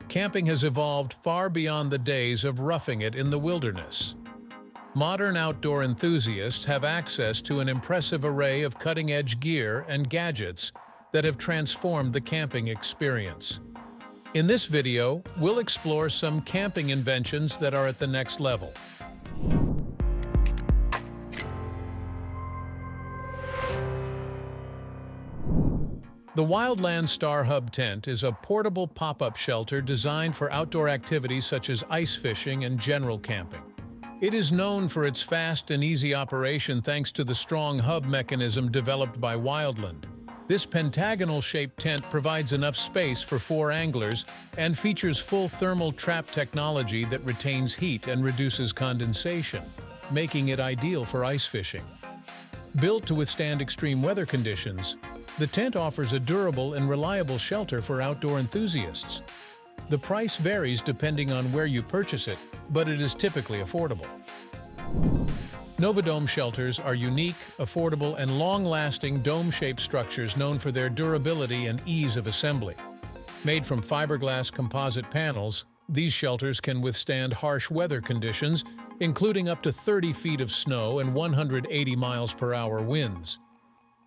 camping has evolved far beyond the days of roughing it in the wilderness. Modern outdoor enthusiasts have access to an impressive array of cutting-edge gear and gadgets that have transformed the camping experience. In this video, we'll explore some camping inventions that are at the next level. The Wildland Star Hub tent is a portable pop-up shelter designed for outdoor activities such as ice fishing and general camping. It is known for its fast and easy operation thanks to the strong hub mechanism developed by Wildland. This pentagonal-shaped tent provides enough space for 4 anglers and features full thermal trap technology that retains heat and reduces condensation, making it ideal for ice fishing. Built to withstand extreme weather conditions, the tent offers a durable and reliable shelter for outdoor enthusiasts. The price varies depending on where you purchase it, but it is typically affordable. Novodome shelters are unique, affordable, and long-lasting dome-shaped structures known for their durability and ease of assembly. Made from fiberglass composite panels, these shelters can withstand harsh weather conditions, including up to 30 feet of snow and 180 miles per hour winds.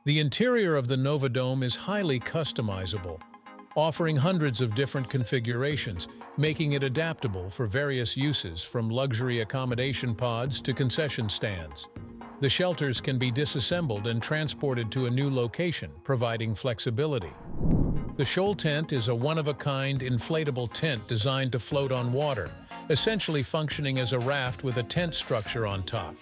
The interior of the Novodome is highly customizable, offering hundreds of different configurations, making it adaptable for various uses, from luxury accommodation pods to concession stands. The shelters can be disassembled and transported to a new location, providing flexibility. The Shoal Tent is a one-of-a-kind inflatable tent designed to float on water, essentially functioning as a raft with a tent structure on top.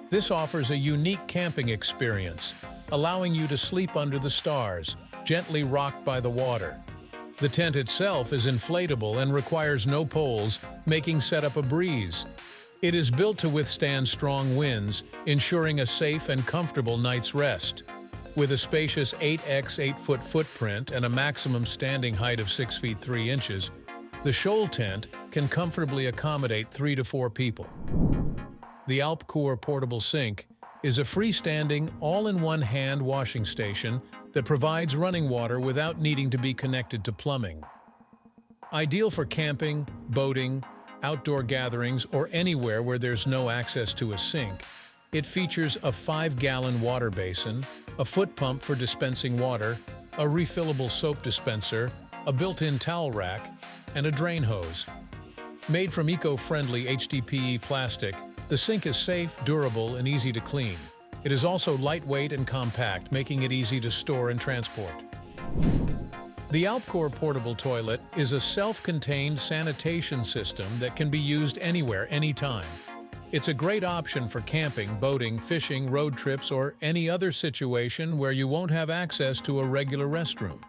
This offers a unique camping experience, allowing you to sleep under the stars, gently rocked by the water. The tent itself is inflatable and requires no poles, making setup a breeze. It is built to withstand strong winds, ensuring a safe and comfortable night's rest. With a spacious 8x8-foot footprint and a maximum standing height of 6 feet 3 inches, the Shoal Tent can comfortably accommodate 3 to 4 people. The Alcore portable sink is a freestanding, all-in-one hand washing station that provides running water without needing to be connected to plumbing. Ideal for camping, boating, outdoor gatherings, or anywhere where there's no access to a sink, it features a 5-gallon water basin, a foot pump for dispensing water, a refillable soap dispenser, a built-in towel rack, and a drain hose. Made from eco-friendly HDPE plastic, the sink is safe, durable, and easy to clean. It is also lightweight and compact, making it easy to store and transport. The Alcore portable toilet is a self-contained sanitation system that can be used anywhere, anytime. It's a great option for camping, boating, fishing, road trips, or any other situation where you won't have access to a regular restroom.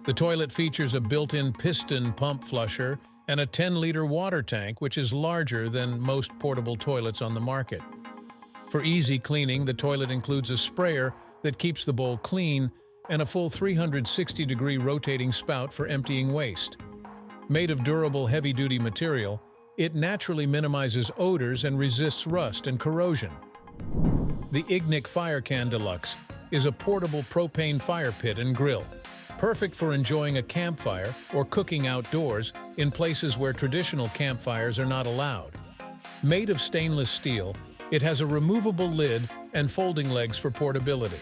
The toilet features a built-in piston pump flusher and a 10-liter water tank, which is larger than most portable toilets on the market. For easy cleaning, the toilet includes a sprayer that keeps the bowl clean and a full 360-degree rotating spout for emptying waste. Made of durable, heavy-duty material, it naturally minimizes odors and resists rust and corrosion. The Ignik Fire Can Deluxe is a portable propane fire pit and grill, perfect for enjoying a campfire or cooking outdoors in places where traditional campfires are not allowed. Made of stainless steel, it has a removable lid and folding legs for portability.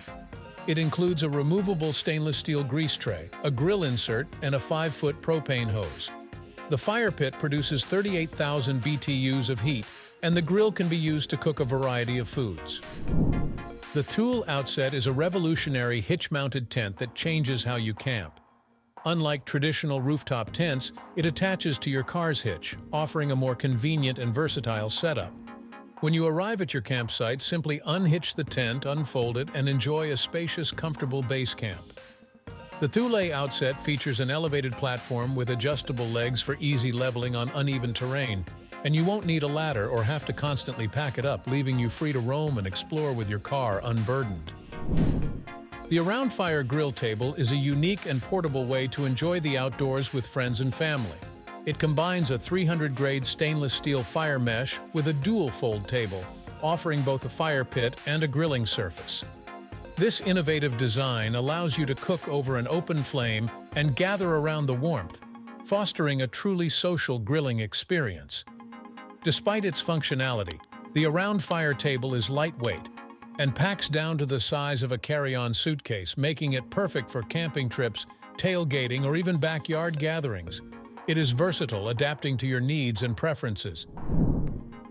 It includes a removable stainless steel grease tray, a grill insert, and a 5-foot propane hose. The fire pit produces 38,000 BTUs of heat, and the grill can be used to cook a variety of foods. The Tool Outset is a revolutionary hitch-mounted tent that changes how you camp. Unlike traditional rooftop tents, it attaches to your car's hitch, offering a more convenient and versatile setup. When you arrive at your campsite, simply unhitch the tent, unfold it, and enjoy a spacious, comfortable base camp. The Thule Outset features an elevated platform with adjustable legs for easy leveling on uneven terrain, and you won't need a ladder or have to constantly pack it up, leaving you free to roam and explore with your car unburdened. The Around Fire Grill Table is a unique and portable way to enjoy the outdoors with friends and family. It combines a 300-grade stainless steel fire mesh with a dual-fold table, offering both a fire pit and a grilling surface. This innovative design allows you to cook over an open flame and gather around the warmth, fostering a truly social grilling experience. Despite its functionality, the Around Fire table is lightweight and packs down to the size of a carry-on suitcase, making it perfect for camping trips, tailgating, or even backyard gatherings. It is versatile, adapting to your needs and preferences.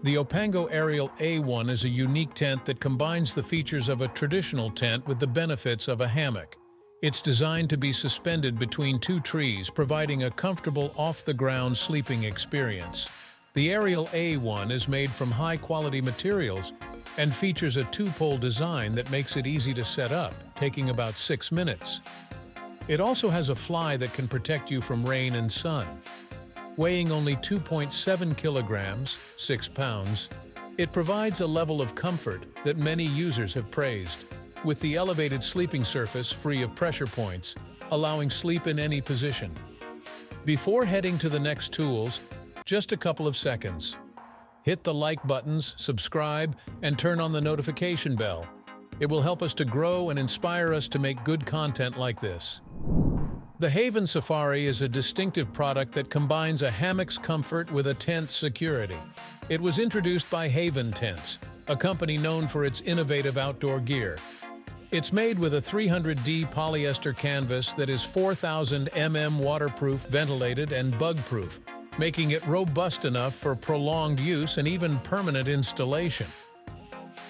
The Opango Aeriel A1 is a unique tent that combines the features of a traditional tent with the benefits of a hammock. It's designed to be suspended between two trees, providing a comfortable off-the-ground sleeping experience. The Aeriel A1 is made from high-quality materials and features a two-pole design that makes it easy to set up, taking about 6 minutes. It also has a fly that can protect you from rain and sun. Weighing only 2.7 kilograms, 6 pounds, it provides a level of comfort that many users have praised, with the elevated sleeping surface free of pressure points, allowing sleep in any position. Before heading to the next tools, just a couple of seconds. Hit the like buttons, subscribe, and turn on the notification bell. It will help us to grow and inspire us to make good content like this. The Haven Safari is a distinctive product that combines a hammock's comfort with a tent's security. It was introduced by Haven Tents, a company known for its innovative outdoor gear. It's made with a 300D polyester canvas that is 4,000 mm waterproof, ventilated, and bug-proof, making it robust enough for prolonged use and even permanent installation.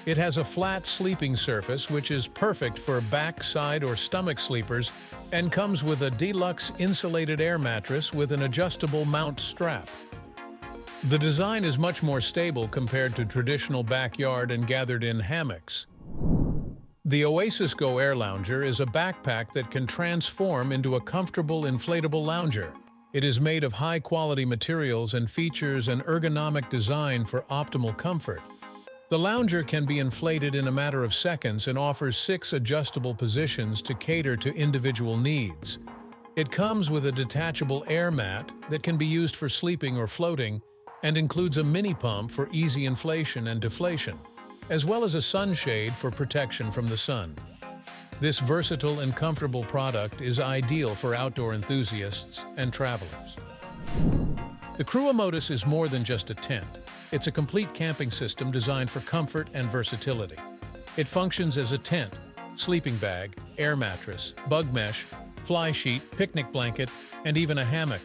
It has a flat sleeping surface, which is perfect for back, side, or stomach sleepers, and comes with a deluxe insulated air mattress with an adjustable mount strap. The design is much more stable compared to traditional backyard and gathered-in hammocks. The Oasis Go Air Lounger is a backpack that can transform into a comfortable inflatable lounger. It is made of high-quality materials and features an ergonomic design for optimal comfort. The lounger can be inflated in a matter of seconds and offers 6 adjustable positions to cater to individual needs. It comes with a detachable air mat that can be used for sleeping or floating and includes a mini pump for easy inflation and deflation, as well as a sunshade for protection from the sun. This versatile and comfortable product is ideal for outdoor enthusiasts and travelers. The Kotus is more than just a tent. It's a complete camping system designed for comfort and versatility. It functions as a tent, sleeping bag, air mattress, bug mesh, fly sheet, picnic blanket, and even a hammock.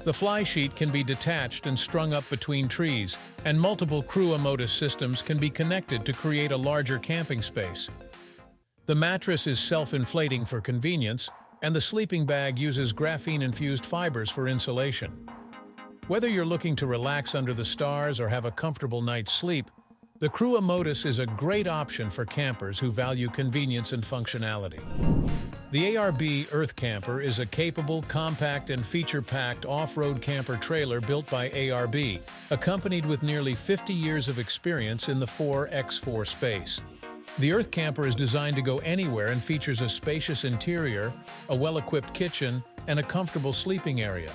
The fly sheet can be detached and strung up between trees, and multiple Kotus systems can be connected to create a larger camping space. The mattress is self-inflating for convenience, and the sleeping bag uses graphene-infused fibers for insulation. Whether you're looking to relax under the stars or have a comfortable night's sleep, the Kotus is a great option for campers who value convenience and functionality. The ARB Earth Camper is a capable, compact, and feature-packed off-road camper trailer built by ARB, accompanied with nearly 50 years of experience in the 4x4 space. The Earth Camper is designed to go anywhere and features a spacious interior, a well-equipped kitchen, and a comfortable sleeping area.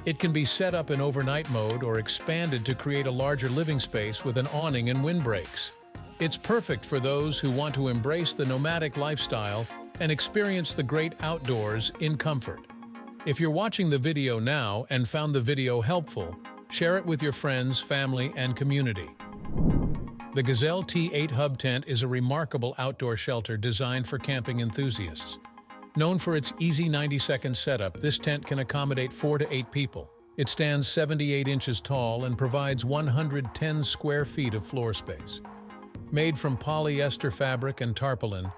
It can be set up in overnight mode or expanded to create a larger living space with an awning and windbreaks. It's perfect for those who want to embrace the nomadic lifestyle and experience the great outdoors in comfort. If you're watching the video now and found the video helpful, share it with your friends, family, and community. The Gazelle T8 Hub tent is a remarkable outdoor shelter designed for camping enthusiasts. Known for its easy 90-second setup, this tent can accommodate 4 to 8 people. It stands 78 inches tall and provides 110 square feet of floor space. Made from polyester fabric and tarpaulin,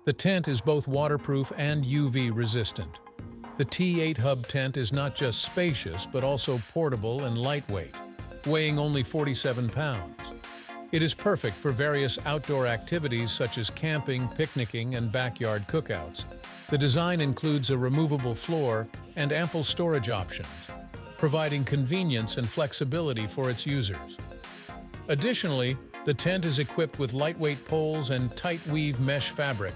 the tent is both waterproof and UV resistant. The T8 Hub tent is not just spacious, but also portable and lightweight, weighing only 47 pounds. It is perfect for various outdoor activities such as camping, picnicking, and backyard cookouts. The design includes a removable floor and ample storage options, providing convenience and flexibility for its users. Additionally, the tent is equipped with lightweight poles and tight weave mesh fabric,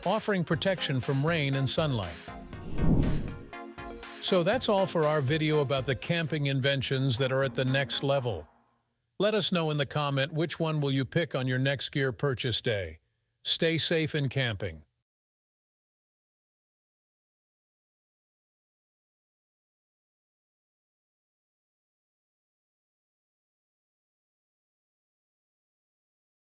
offering protection from rain and sunlight. So that's all for our video about the camping inventions that are at the next level. Let us know in the comment which one will you pick on your next gear purchase day. Stay safe in camping.